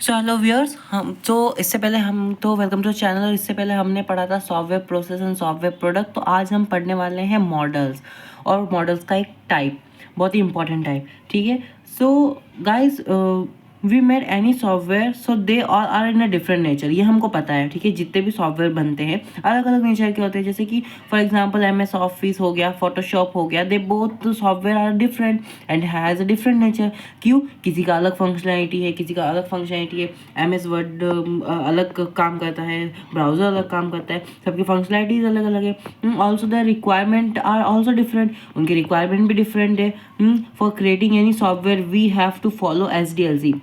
So hello viewers, हम तो welcome to channel. और इससे पहले हमने पढ़ा था software process and software product. तो आज हम पढ़ने वाले हैं मॉडल्स, और मॉडल्स का एक टाइप, बहुत ही इंपॉर्टेंट टाइप। ठीक है। So guys, we made any software, so they all are in a different nature. ये हमको पता है, ठीक है। जितने भी सॉफ्टवेयर बनते हैं अलग अलग नेचर के होते हैं। जैसे कि फॉर एग्जांपल MS ऑफिस हो गया, फोटोशॉप हो गया, they both software are different and has a different nature. क्यों? किसी का अलग फंक्शनैलिटी है, किसी का अलग फंक्शनैलिटी है। MS वर्ड अलग काम करता है, ब्राउज़र अलग काम करता है, सबकी फंक्शनैलिटीज अलग अलग है। Also the requirement are also different, उनके रिक्वायरमेंट भी डिफरेंट है। For creating any software we have to follow SDLC।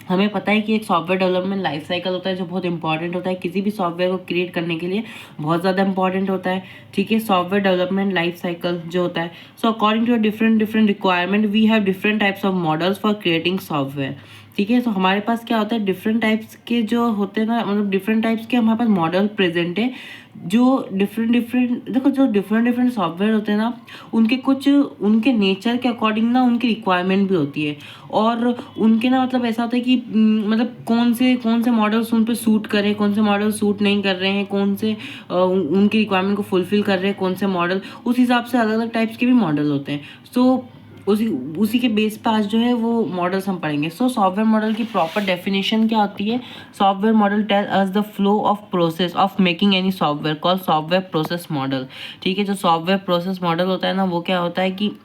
हमें पता है कि एक सॉफ्टवेयर डेवलपमेंट लाइफ साइकिल होता है जो बहुत इंपॉर्टेंट होता है, किसी भी सॉफ्टवेयर को क्रिएट करने के लिए बहुत ज़्यादा इंपॉर्टेंट होता है। ठीक है। सॉफ्टवेयर डेवलपमेंट लाइफ साइकिल जो होता है, so according to different different requirement we have different types of models for creating software. ठीक है। तो हमारे पास क्या होता है, डिफरेंट टाइप्स के जो होते हैं ना, मतलब डिफरेंट टाइप्स के हमारे पास मॉडल प्रेजेंट है। जो डिफरेंट डिफरेंट देखो, जो डिफरेंट डिफरेंट सॉफ्टवेयर होते हैं ना, उनके कुछ उनके नेचर के अकॉर्डिंग ना उनकी रिक्वायरमेंट भी होती है। और उनके ना मतलब ऐसा होता है कि मतलब कौन से मॉडल्स उन पे सूट करें, कौन से मॉडल सूट नहीं कर रहे हैं, कौन से उनकी रिक्वायरमेंट को फुलफिल कर रहे हैं, कौन से मॉडल, उस हिसाब से अलग अलग टाइप्स के भी मॉडल होते हैं। सो उसी उसी के बेस पे आज जो है वो मॉडल्स हम पढ़ेंगे। सो सॉफ्टवेयर मॉडल की प्रॉपर डेफिनेशन क्या होती है? Software model tell us the flow of process of making any software call software process model. ठीक है। जो सॉफ्टवेयर प्रोसेस मॉडल होता है ना, वो क्या होता है कि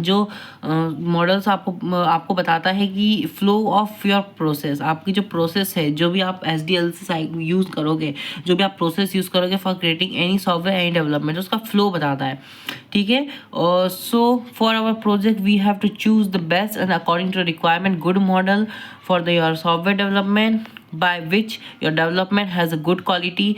जो मॉडल्स आपको बताता है कि फ्लो ऑफ योर प्रोसेस, आपकी जो प्रोसेस है, जो भी आप SDLC यूज़ करोगे, जो भी आप प्रोसेस यूज़ करोगे for creating any software any development, उसका फ्लो बताता है। ठीक है। और so for our project we have to choose the best and according to requirement good model for the your software development by which your development has a good quality,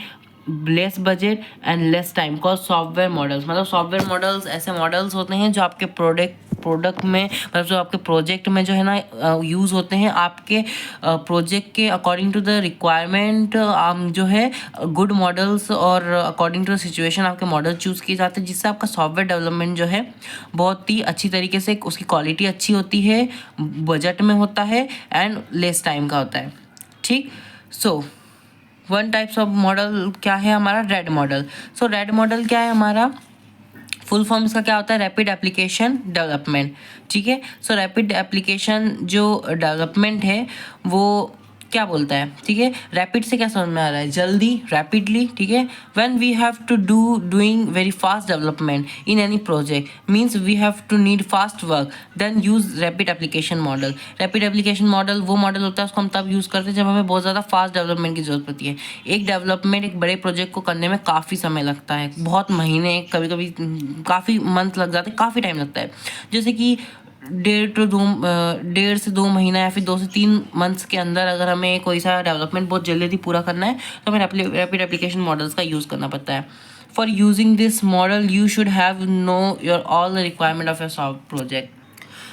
less budget and less time. Call software models, मतलब software models ऐसे models होते हैं जो आपके product में, मतलब जो आपके प्रोजेक्ट में जो है ना यूज़ होते हैं, आपके प्रोजेक्ट के अकॉर्डिंग टू द रिक्वायरमेंट जो है गुड मॉडल्स, और अकॉर्डिंग टू द सिचुएशन आपके मॉडल चूज़ किए जाते हैं, जिससे आपका सॉफ्टवेयर डेवलपमेंट जो है बहुत ही अच्छी तरीके से, उसकी क्वालिटी अच्छी होती है, बजट में होता है एंड लेस टाइम का होता है। ठीक। So one types of model क्या है हमारा? RAD model. So RAD model क्या है हमारा? फुल फॉर्म इसका क्या होता है? Rapid application development. ठीक है। सो रैपिड एप्लीकेशन जो डेवलपमेंट है वो क्या बोलता है? ठीक है। रैपिड से क्या समझ में आ रहा है? जल्दी, रैपिडली। ठीक है। When we have to doing very fast development in any project means we have to need fast work, then use rapid application model. Rapid application model वो मॉडल होता है, उसको हम तब यूज़ करते हैं जब हमें बहुत ज़्यादा फास्ट डेवलपमेंट की जरूरत पड़ती है। एक डेवलपमेंट, एक बड़े प्रोजेक्ट को करने में काफ़ी समय लगता है, बहुत महीने, कभी कभी काफ़ी मंथ लग जाते हैं, काफ़ी टाइम लगता है। जैसे कि 1.5 से 2 महीना या फिर 2 से 3 मंथ्स के अंदर अगर हमें कोई सा डेवलपमेंट बहुत जल्दी पूरा करना है, तो हमें रैपिड एप्लीकेशन मॉडल्स का यूज़ करना पड़ता है। For using this model you should have know your all the requirement of your soft project.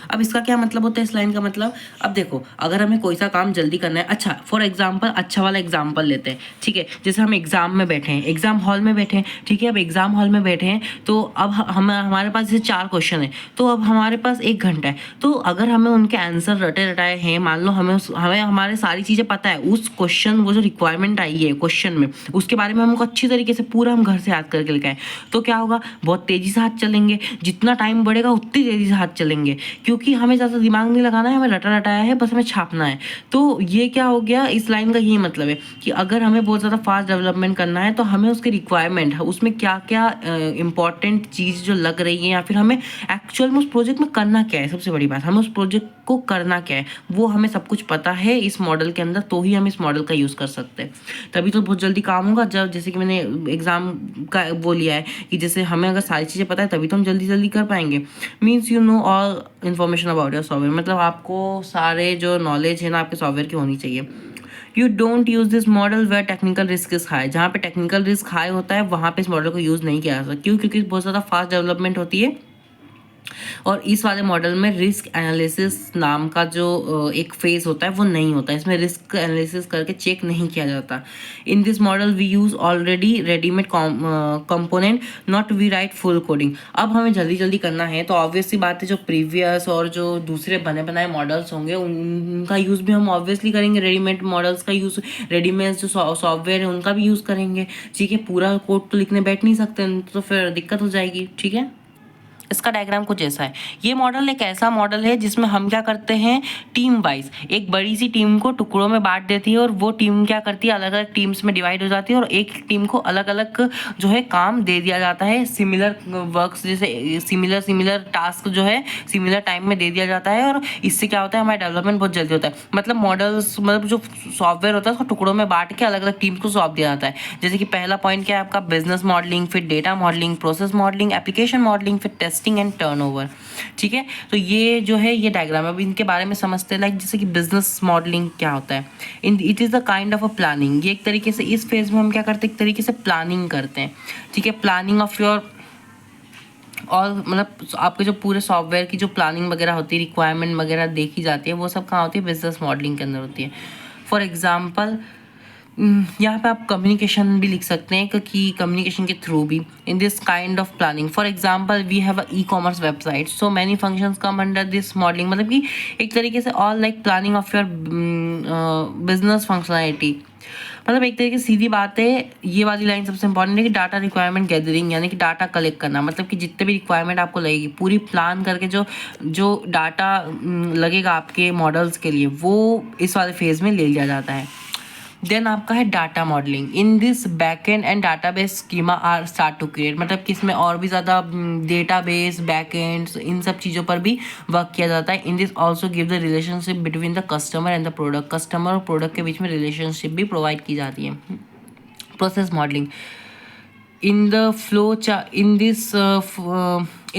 अब इसका क्या मतलब होता है इस लाइन का? मतलब अब देखो, अगर हमें कोई सा काम जल्दी करना है, अच्छा फॉर एग्जांपल, अच्छा वाला एग्जांपल लेते हैं। ठीक है। जैसे हम एग्जाम में बैठे हैं, एग्जाम हॉल में बैठे हैं। ठीक है। अब एग्जाम हॉल में बैठे हैं तो अब हमारे पास जैसे 4 क्वेश्चन है, तो अब हमारे पास 1 घंटा है। तो अगर हमें उनके आंसर रटे रटाए हैं, मान लो हमें हमारे सारी चीज़ें पता है, उस क्वेश्चन, वो जो रिक्वायरमेंट आई है क्वेश्चन में, उसके बारे में हमको अच्छी तरीके से पूरा हम घर से याद करके लेके आए, तो क्या होगा? बहुत तेज़ी से हाथ चलेंगे। जितना टाइम बढ़ेगा उतनी तेज़ी से हाथ चलेंगे, क्योंकि हमें ज़्यादा दिमाग नहीं लगाना है, हमें रटा रटाया है, बस हमें छापना है। तो ये क्या हो गया? इस लाइन का यही मतलब है कि अगर हमें बहुत ज़्यादा फास्ट डेवलपमेंट करना है, तो हमें उसके रिक्वायरमेंट, उसमें क्या क्या इंपॉर्टेंट चीज़ जो लग रही है, या फिर हमें एक्चुअल में उस प्रोजेक्ट में करना क्या है, सबसे बड़ी बात, हमें उस प्रोजेक्ट को करना क्या है, वो हमें सब कुछ पता है इस मॉडल के अंदर, तो ही हम इस मॉडल का यूज़ कर सकते हैं। तभी तो बहुत जल्दी काम होगा। जब जैसे कि मैंने एग्ज़ाम का वो लिया है कि जैसे हमें अगर सारी चीज़ें पता है, तभी तो हम जल्दी जल्दी कर पाएंगे। Means you know all information about your software, मतलब आपको सारे जो नॉलेज है ना आपके सॉफ्टवेयर की होनी चाहिए। You don't use this model where technical risk is high. जहाँ पे टेक्निकल रिस्क हाई होता है, वहाँ पे इस मॉडल को यूज़ नहीं किया जा सकता। क्यों? क्योंकि बहुत ज़्यादा फास्ट डेवलपमेंट होती है और इस वाले मॉडल में रिस्क एनालिसिस नाम का जो एक फेज होता है वो नहीं होता, इसमें रिस्क एनालिसिस करके चेक नहीं किया जाता। In this model we use already readymade component, not we write full coding. अब हमें जल्दी जल्दी करना है तो ऑब्वियसली बात है, जो प्रीवियस और जो दूसरे बने बनाए मॉडल्स होंगे उनका यूज़ भी हम ऑब्वियसली करेंगे, रेडीमेड मॉडल्स का यूज़, रेडीमेड जो सॉफ्टवेयर है उनका भी यूज़ करेंगे। ठीक है, पूरा कोड तो लिखने बैठ नहीं सकते, तो फिर दिक्कत हो जाएगी। ठीक है, इसका डायग्राम कुछ ऐसा है। ये मॉडल एक ऐसा मॉडल है जिसमें हम क्या करते हैं, टीम वाइज एक बड़ी सी टीम को टुकड़ों में बांट देती है और वो टीम क्या करती है, अलग अलग टीम्स में डिवाइड हो जाती है और एक टीम को अलग अलग जो है काम दे दिया जाता है, सिमिलर वर्क्स, जैसे सिमिलर टास्क जो है सिमिलर टाइम में दे दिया जाता है। और इससे क्या होता है, हमारा डेवलपमेंट बहुत जल्दी होता है। मतलब मॉडल्स, मतलब जो सॉफ्टवेयर होता है उसको टुकड़ों में बांट के अलग अलग टीम्स को सौंप दिया जाता है। जैसे कि पहला पॉइंट क्या है आपका, बिजनेस मॉडलिंग, फिर data modelling, process modelling, application modelling, फिर टेस्टिंग एंड टर्नओवर। ठीक है, तो ये जो है ये डायग्राम है। अब इनके बारे में समझते हैं। लाइक जैसे कि बिजनेस मॉडलिंग क्या होता है, it is the kind of a planning. ये एक तरीके से इस फेज में हम क्या करते हैं, एक तरीके से प्लानिंग करते हैं। ठीक है, प्लानिंग ऑफ योर, और मतलब आपके जो पूरे सॉफ्टवेयर की जो प्लानिंग वगैरह होती है, रिक्वायरमेंट वगैरह देखी जाती है, वो सब कहाँ होती है, बिजनेस मॉडलिंग के अंदर होती है। फॉर एग्जाम्पल यहाँ पे आप कम्युनिकेशन भी लिख सकते हैं, क्योंकि कम्युनिकेशन के थ्रू भी in this kind of planning. For example we have a e commerce website, so many functions come under this modeling. मतलब कि एक तरीके से all like planning of your business functionality. मतलब एक तरीके से सीधी बात है, ये वाली लाइन सबसे इंपॉर्टेंट है कि डाटा रिक्वायरमेंट गैदरिंग, यानी कि डाटा कलेक्ट करना। मतलब कि जितने भी रिक्वायरमेंट आपको लगेगी, पूरी प्लान करके जो जो डाटा लगेगा आपके मॉडल्स के लिए, वो इस वाले फेज में ले लिया जाता है। देन आपका है data modeling. In this backend and database schema are start to create. मतलब कि इसमें और भी ज़्यादा डेटाबेस, बैकएंड्स, इन सब चीज़ों पर भी वर्क किया जाता है। In this also give the relationship between the customer and the product. Customer और प्रोडक्ट के बीच में रिलेशनशिप भी प्रोवाइड की जाती है। Process modelling, in the flow chart, in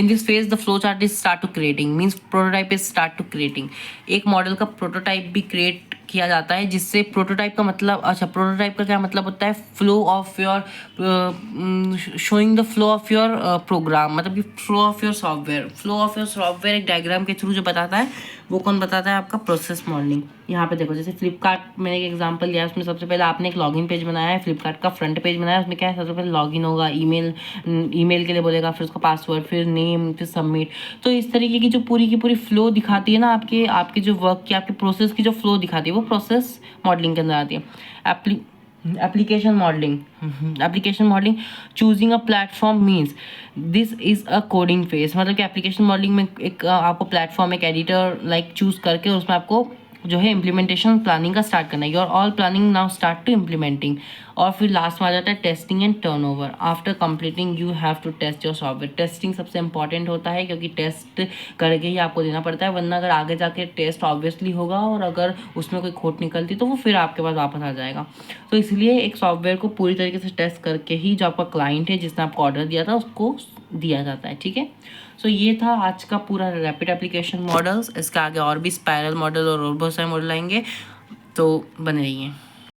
this phase the flow chart is start to creating, means prototype is start to creating। एक model का prototype भी क्रिएट किया जाता है, जिससे प्रोटोटाइप का मतलब, अच्छा प्रोटोटाइप का क्या मतलब होता है, flow of your, showing the flow of your program. मतलब कि flow of your software, flow of your software एक डायग्राम के थ्रू जो बताता है, वो कौन बताता है, आपका प्रोसेस मॉडलिंग। यहाँ पे देखो, जैसे फ्लिपकार्ट मैंने एक एग्जांपल लिया है, उसमें सबसे पहले आपने एक लॉगिन पेज बनाया है, फ्लिपकार्ट का फ्रंट पेज बनाया है। उसमें क्या है, सबसे पहले लॉगिन होगा, ईमेल के लिए बोलेगा, फिर उसका पासवर्ड, फिर नेम, फिर सबमिट। तो इस तरीके की जो पूरी की पूरी फ्लो दिखाती है ना, आपके जो वर्क की, आपके प्रोसेस की जो फ्लो दिखाती है, वो प्रोसेस मॉडलिंग के अंदर आती है। Application modelling, choosing a platform means this is a coding phase. मतलब कि एप्लीकेशन मॉडलिंग में एक आपको प्लेटफॉर्म, एक एडिटर लाइक चूज करके उसमें आपको जो है इम्प्लीमेंटेशन प्लानिंग का स्टार्ट करना है। Your all planning now start to implementing. और फिर लास्ट में आ जाता है testing and turnover. After completing you have to test your software. Testing सबसे इंपॉर्टेंट होता है, क्योंकि टेस्ट करके ही आपको देना पड़ता है, वरना अगर आगे जाके टेस्ट ऑब्वियसली होगा और अगर उसमें कोई खोट निकलती तो वो फिर आपके पास वापस आ जाएगा। तो इसलिए एक सॉफ्टवेयर को पूरी तरीके से टेस्ट करके ही जो आपका क्लाइंट है जिसने आपको ऑर्डर दिया था उसको दिया जाता है। ठीक है, सो ये था आज का पूरा रैपिड एप्लीकेशन मॉडल्स। इसके आगे और भी स्पाइरल मॉडल और बहुत सारे मॉडल आएंगे, तो बने रहिए।